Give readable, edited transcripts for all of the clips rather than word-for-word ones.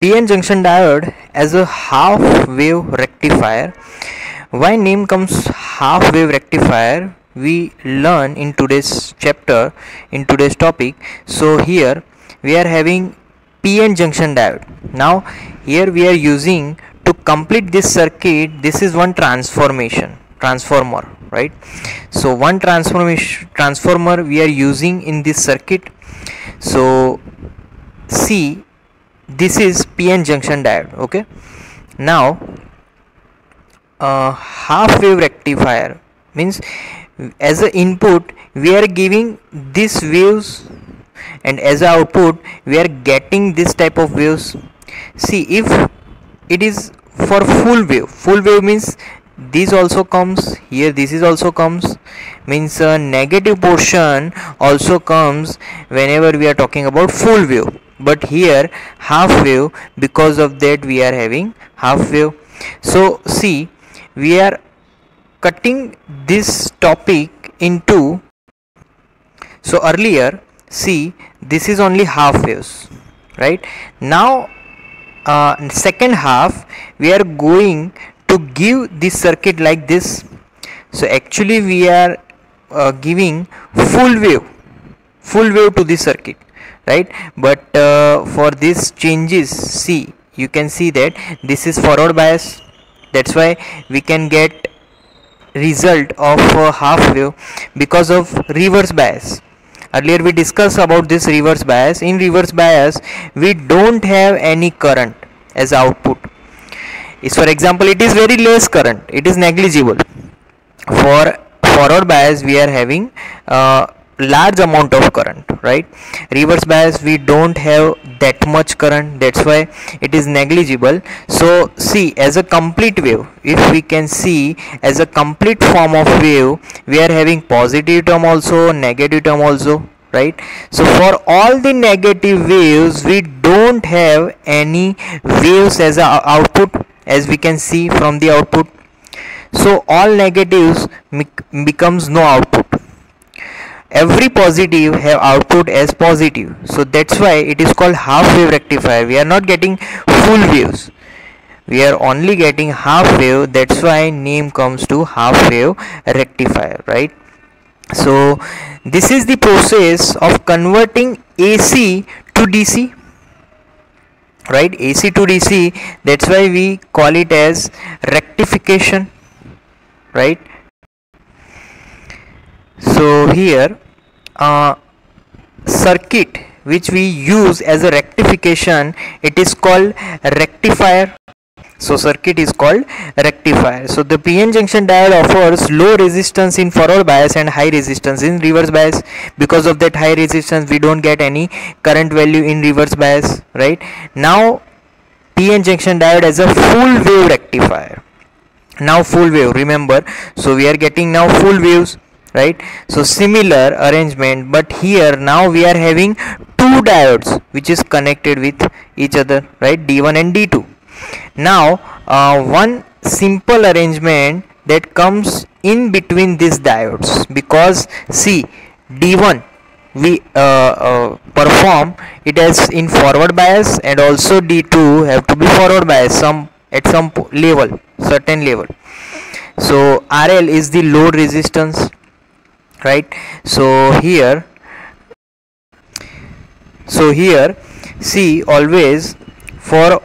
PN junction diode as a half wave rectifier. Why name comes half wave rectifier? We learn in today's chapter, in today's topic. So here we are having PN junction diode. Now here we are using to complete this circuit. This is one transformer, right? So one transformer we are using in this circuit. So see, this is PN junction diode. Okay, now half wave rectifier means as an input we are giving these waves, and as an output we are getting this type of waves. See, if it is for full wave means this also comes here, this is also comes, means a negative portion also comes whenever we are talking about full wave. But here half wave, because of that we are having half wave. So see, we are cutting this topic into, so earlier see, this is only half waves, right? Now second half we are going to give this circuit like this. So actually we are giving full wave to this circuit, right? But for these changes, see, you can see that this is forward bias, that's why we can get result of half wave because of reverse bias. Earlier we discussed about this reverse bias. In reverse bias we don't have any current as output. Is, for example, it is very less current, it is negligible. For forward bias we are having large amount of current, right? Reverse bias we don't have that much current, that's why it is negligible. So see, as a complete wave, if we can see as a complete form of wave, we are having positive term also, negative term also, right? So for all the negative waves we don't have any waves as a output, as we can see from the output. So all negatives becomes no output. Every positive have output as positive, so that's why it is called half wave rectifier. We are not getting full waves, we are only getting half wave, that's why name comes to half wave rectifier, right? So this is the process of converting AC to DC, right? AC to DC, that's why we call it as rectification, right? So here circuit which we use as a rectification, it is called rectifier. So circuit is called rectifier. So the PN junction diode offers low resistance in forward bias and high resistance in reverse bias. Because of that high resistance we don't get any current value in reverse bias, right? Now PN junction diode as a full wave rectifier. Now full wave, remember, so we are getting now full waves, right? So similar arrangement, but here now we are having two diodes which is connected with each other, right? D1 and D2. Now one simple arrangement that comes in between these diodes, because see, D1 we perform it as in forward bias, and also D2 have to be forward bias at some level, certain level. So RL is the load resistance, right? So here see, always for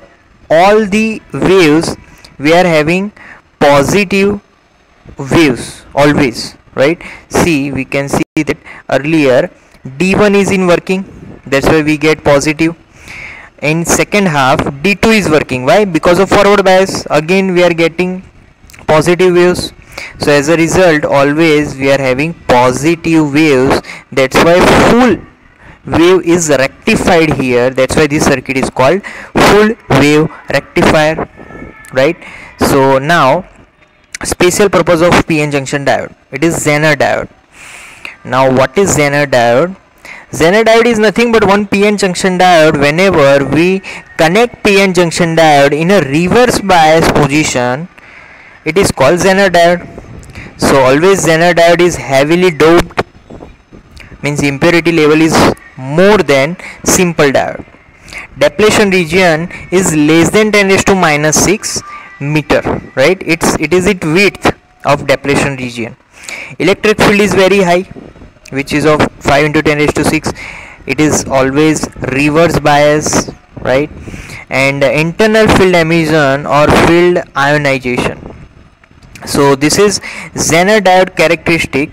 all the waves we are having positive waves always, right? See, we can see that earlier D1 is in working, that's why we get positive. In second half D2 is working, why? Because of forward bias, again we are getting positive waves. So as a result always we are having positive waves, that's why full wave is rectified here, that's why this circuit is called full wave rectifier, right? So now special purpose of PN junction diode, it is Zener diode. Now what is Zener diode? Zener diode is nothing but one PN junction diode. Whenever we connect PN junction diode in a reverse bias position, it is called Zener diode. So always Zener diode is heavily doped, means impurity level is more than simple diode. depletion region is less than 10 raised to minus 6 meter, right? It is its width of depletion region. Electric field is very high, which is of 5 into 10 raised to 6. It is always reverse bias, right? And internal field emission or field ionization. So this is Zener diode characteristic.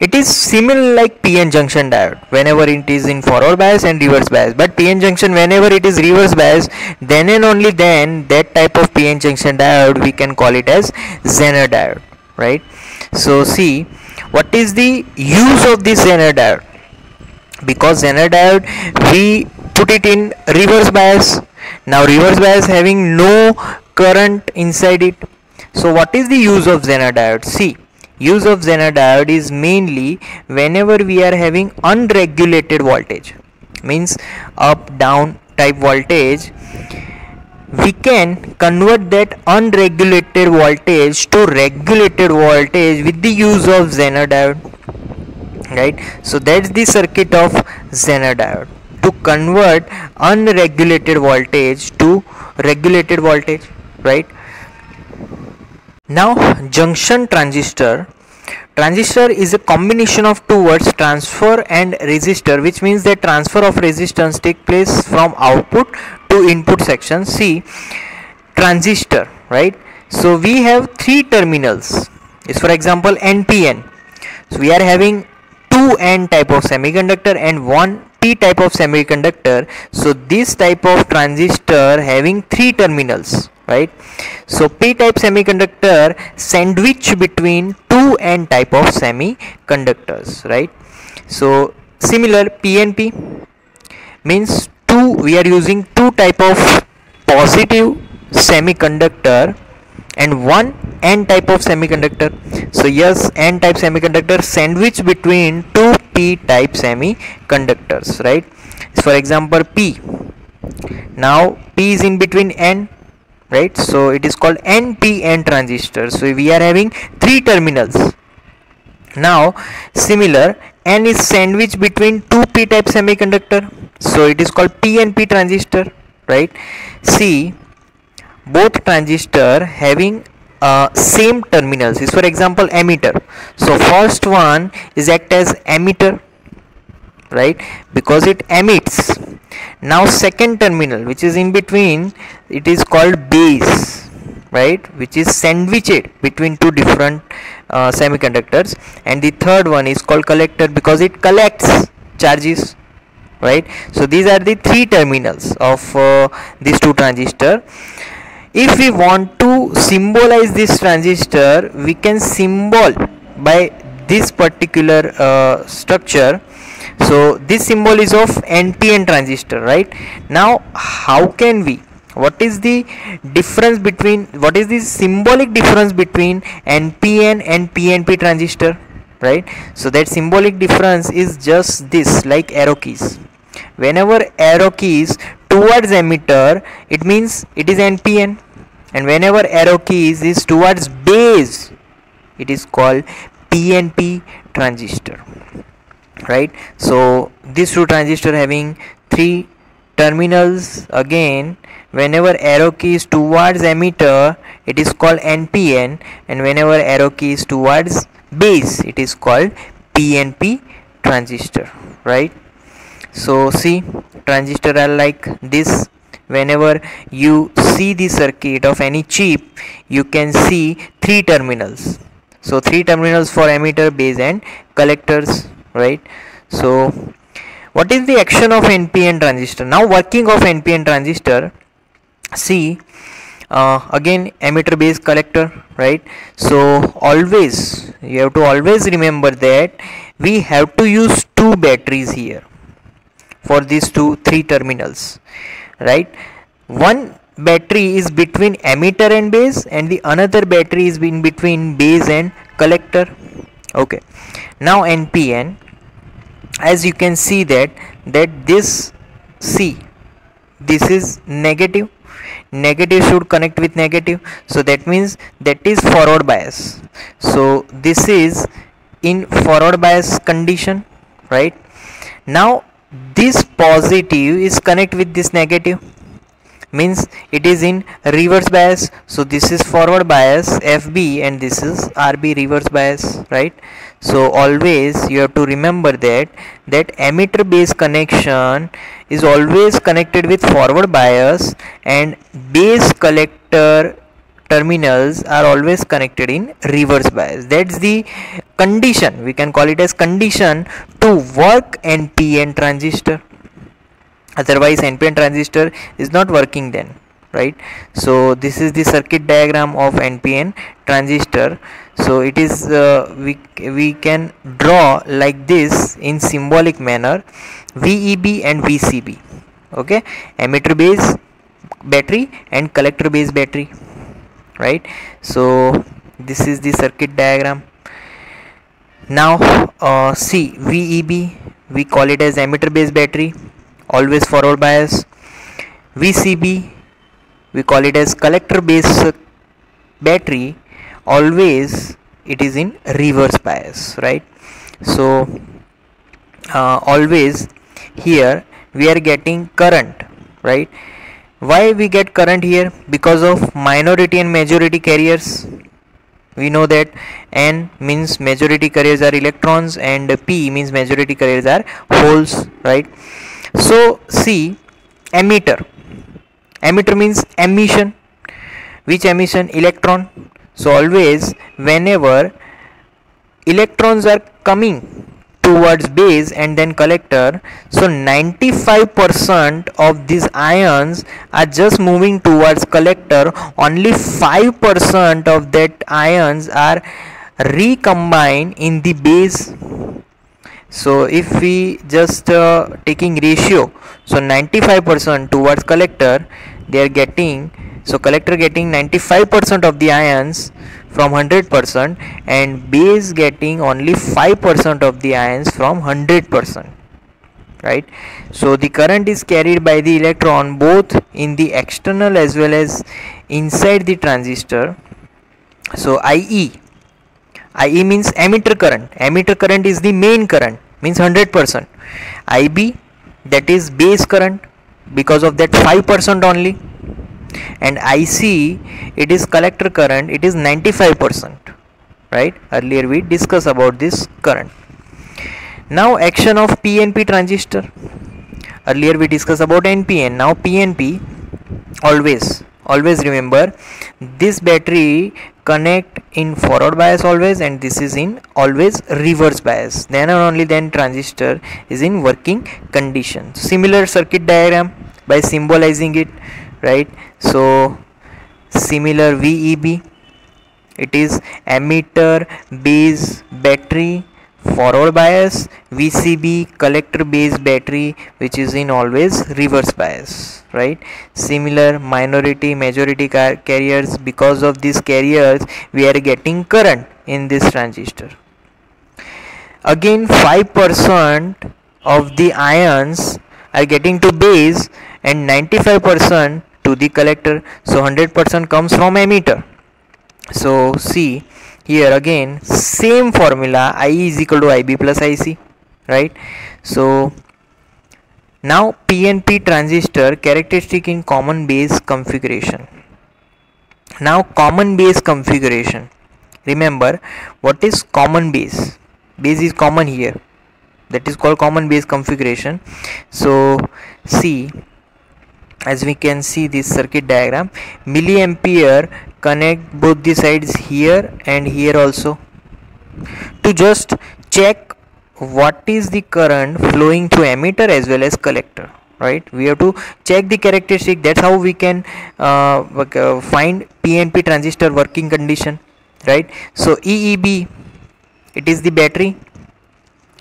It is similar like PN junction diode whenever it is in forward bias and reverse bias, but PN junction whenever it is reverse bias, then and only then that type of PN junction diode we can call it as Zener diode, right? So see, what is the use of this Zener diode? Because Zener diode we put it in reverse bias. Now reverse bias having no current inside it. So what is the use of Zener diode? See, use of Zener diode is mainly whenever we are having unregulated voltage, means up down type voltage, we can convert that unregulated voltage to regulated voltage with the use of Zener diode, right? So that's the circuit of Zener diode, to convert unregulated voltage to regulated voltage, right? Now junction transistor. Transistor is a combination of two words, transfer and resistor, which means that transfer of resistance take place from output to input section. See, transistor, right? So we have three terminals. Is for example NPN. So we are having two N type of semiconductor and one P type of semiconductor. So this type of transistor having three terminals, right? So P type semiconductor sandwich between two N type of semiconductors, right? So similar PNP means two, we are using two type of positive semiconductor and one N type of semiconductor. So yes, N type semiconductor sandwich between two P type semiconductors, right? So for example P, now P is in between N, right? So it is called Npn transistor. So we are having three terminals. Now similar, N is sandwiched between two P type semiconductor, so it is called PNP transistor, right? See, both transistor having same terminals. Is for example emitter. So first one is act as emitter, right, because it emits. Now second terminal which is in between, it is called base, right, which is sandwiched between two different semiconductors, and the third one is called collector because it collects charges, right? So these are the three terminals of these two transistor. If we want to symbolize this transistor, we can symbol by this particular structure. So this symbol is of NPN transistor, right? Now how can we, what is the difference between, what is the symbolic difference between NPN and PNP transistor, right? So that symbolic difference is just this, like arrow keys. Whenever arrow keys towards emitter, it means it is NPN, and whenever arrow keys is towards base, it is called PNP transistor, right? So these two transistor having three terminals. Again, whenever arrow key is towards emitter, it is called NPN, and whenever arrow key is towards base, it is called PNP transistor, right? So see, transistor are like this. Whenever you see the circuit of any chip, you can see three terminals. So three terminals for emitter, base and collectors, right? So what is the action of NPN transistor? Now working of NPN transistor, see, again emitter, base, collector, right? So always you have to always remember that we have to use two batteries here for these three terminals, right? One battery is between emitter and base, and the another battery is in between base and collector. Okay, now NPN, as you can see that this, see, this is negative, negative should connect with negative, so that means that is forward bias. So this is in forward bias condition, right? Now this positive is connect with this negative, means it is in reverse bias. So this is forward bias FB and this is RB reverse bias, right? So always you have to remember that emitter base connection is always connected with forward bias and base collector terminals are always connected in reverse bias. That's the condition, we can call it as condition to work NPN transistor. Otherwise NPN transistor is not working then, right? So this is the circuit diagram of NPN transistor. So it is we can draw like this in symbolic manner, VEB and VCB, okay, emitter base battery and collector base battery, right? So this is the circuit diagram. Now see, VEB we call it as emitter base battery, always forward bias. VCB we call it as collector base battery, always it is in reverse bias, right? So always here we are getting current, right? Why we get current here? Because of minority and majority carriers. We know that N means majority carriers are electrons and P means majority carriers are holes, right? So see, emitter means emission. Which emission? Electron. So always whenever electrons are coming towards base and then collector, so 95% of these ions are just moving towards collector, only 5% of that ions are recombined in the base. So if we just taking ratio, so 95% towards collector they are getting, so collector getting 95% of the ions from 100% and base getting only 5% of the ions from 100%, right? So the current is carried by the electron both in the external as well as inside the transistor. So IE means emitter current is the main current, means 100%. IB, that is base current, because of that 5% only, and IC, it is collector current, it is 95%, right? Earlier we discussed about this current. Now action of PNP transistor. Earlier we discussed about NPN, now PNP. Always remember, this battery connect in forward bias always, and this is in always reverse bias. Then and only then transistor is in working condition. Similar circuit diagram by symbolizing it, right? So similar VEB, it is emitter base battery forward bias, VCB collector base battery which is in always reverse bias, right? Similar minority majority carriers, because of these carriers we are getting current in this transistor. Again 5% of the ions are getting to base and 95% to the collector, so 100% comes from emitter. So see here again same formula, IE is equal to IB plus IC, right? So now PNP transistor characteristic in common base configuration. Now common base configuration, remember what is common base? Base is common here, that is called common base configuration. So see, as we can see this circuit diagram, milliampere connect both the sides here and here also, to just check what is the current flowing through emitter as well as collector, right? We have to check the characteristic. That's how we can find PNP transistor working condition, right? So EEB, it is the battery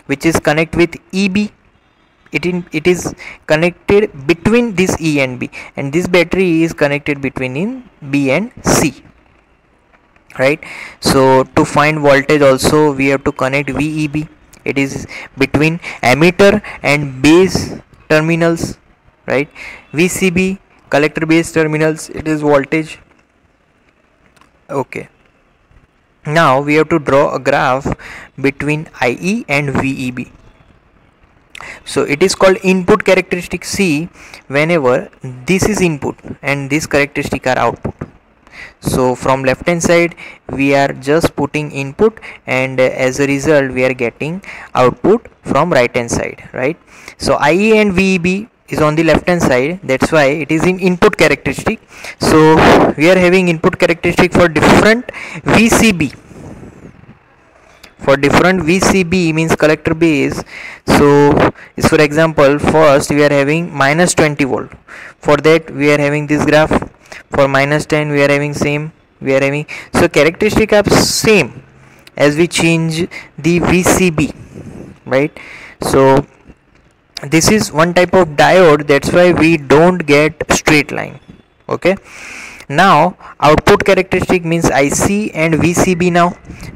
which is connect with EB. It is connected between this E and B, and this battery is connected between in B and C, right? So to find voltage also we have to connect VEB, it is between emitter and base terminals, right? VCB collector base terminals, it is voltage. Okay, now we have to draw a graph between IE and VEB. So it is called input characteristic. See, whenever this is input and this characteristic are output, so from left hand side we are just putting input, and as a result we are getting output from right hand side, right? So IE and VEB is on the left hand side, that's why it is in input characteristic. So we are having input characteristic for different VCB. For different VCB means collector base. So is, for example, first we are having minus 20 volt. For that we are having this graph. For minus 10 we are having same. We are having, so characteristic are same as we change the VCB, right? So this is one type of diode, that's why we don't get straight line. Okay, now output characteristic means IC and VCB.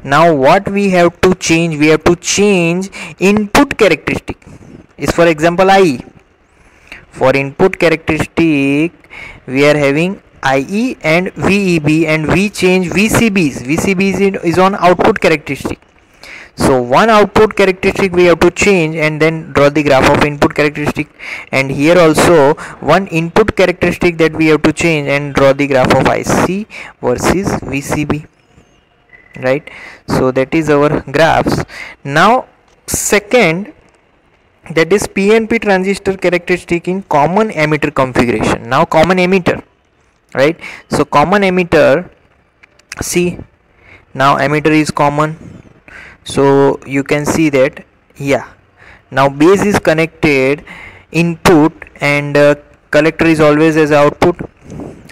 Now what we have to change, we have to change input characteristic. Is, for example, IE. For input characteristic we are having IE and VEB, and we change VCBs. VCB is on output characteristic. So one output characteristic we have to change and then draw the graph of input characteristic, and here also one input characteristic that we have to change and draw the graph of IC versus VCB, right? So that is our graphs. Now second, that is PNP transistor characteristic in common emitter configuration. Now common emitter, right? So common emitter, see, now emitter is common, so you can see that, yeah, now base is connected input and collector is always as output,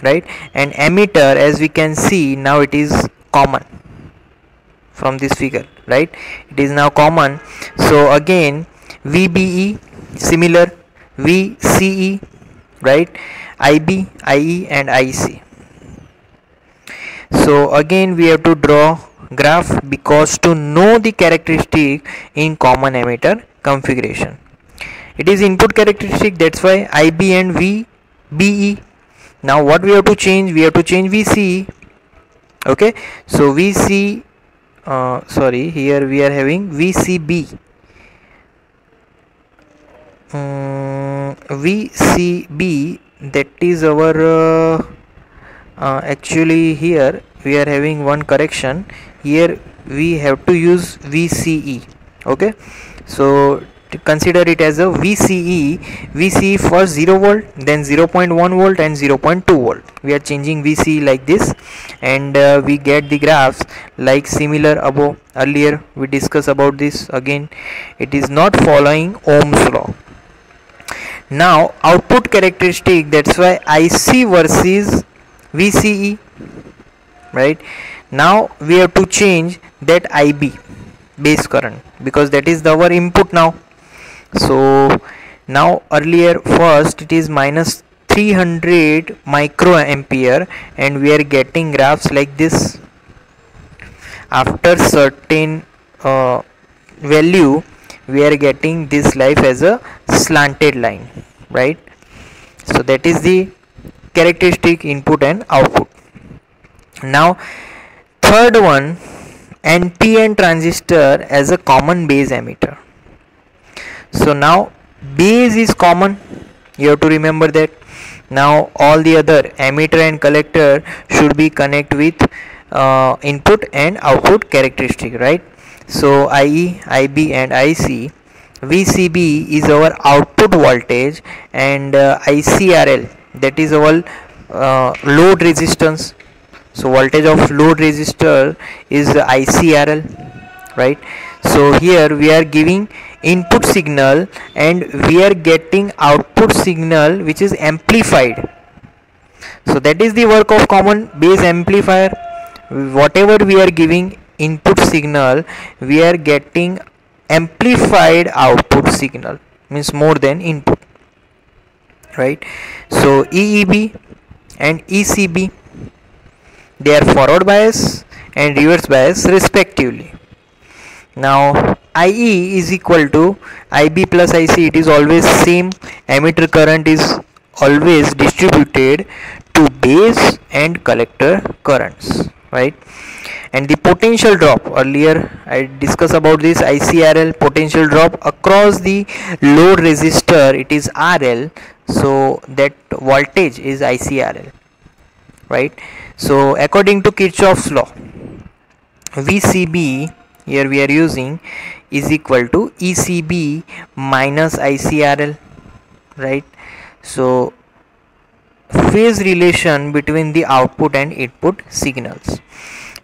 right? And emitter, as we can see, now it is common from this figure, right? It is now common. So again VBE similar, VCE, right? IB, IE and IC. So again we have to draw graph, because to know the characteristic in common emitter configuration, it is input characteristic, that's why IB and VBE. Now what we have to change, we have to change VCE. Okay, so VC, sorry, here we are having VCB. VCB, that is our actually here we are having one correction, here we have to use VCE. Okay, so to consider it as a VCE for 0 volt, then 0.1 volt and 0.2 volt. We are changing VCE like this, and we get the graphs like similar above. Earlier we discussed about this. Again, it is not following Ohm's law. Now output characteristic, that's why IC versus VCE, right? Now we have to change that IB, base current, because that is our input now. So now earlier first it is minus 300 microampere, and we are getting graphs like this. After certain value we are getting this life as a slanted line, right? So that is the characteristic input and output. Now third one, Npn transistor as a common base emitter. So now base is common, you have to remember that. Now all the other emitter and collector should be connect with input and output characteristic, right? So IE, IB and IC. VCB is our output voltage, and ICRL, that is our load resistance. So voltage of load resistor is ICRL, right? So here we are giving input signal and we are getting output signal which is amplified. So that is the work of common base amplifier. Whatever we are giving input signal, we are getting amplified output signal, means more than input, right? So EEB and ECB, they are forward bias and reverse bias respectively. Now IE is equal to IB plus IC, it is always same. Emitter current is always distributed to base and collector currents, right? And the potential drop, earlier I discussed about this ICRL, potential drop across the load resistor, it is RL, so that voltage is ICRL, right? So according to Kirchhoff's law, VCB, here we are using, is equal to ECB minus ICRL, right? So phase relation between the output and input signals.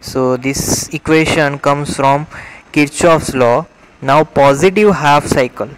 So this equation comes from Kirchhoff's law. Now positive half cycle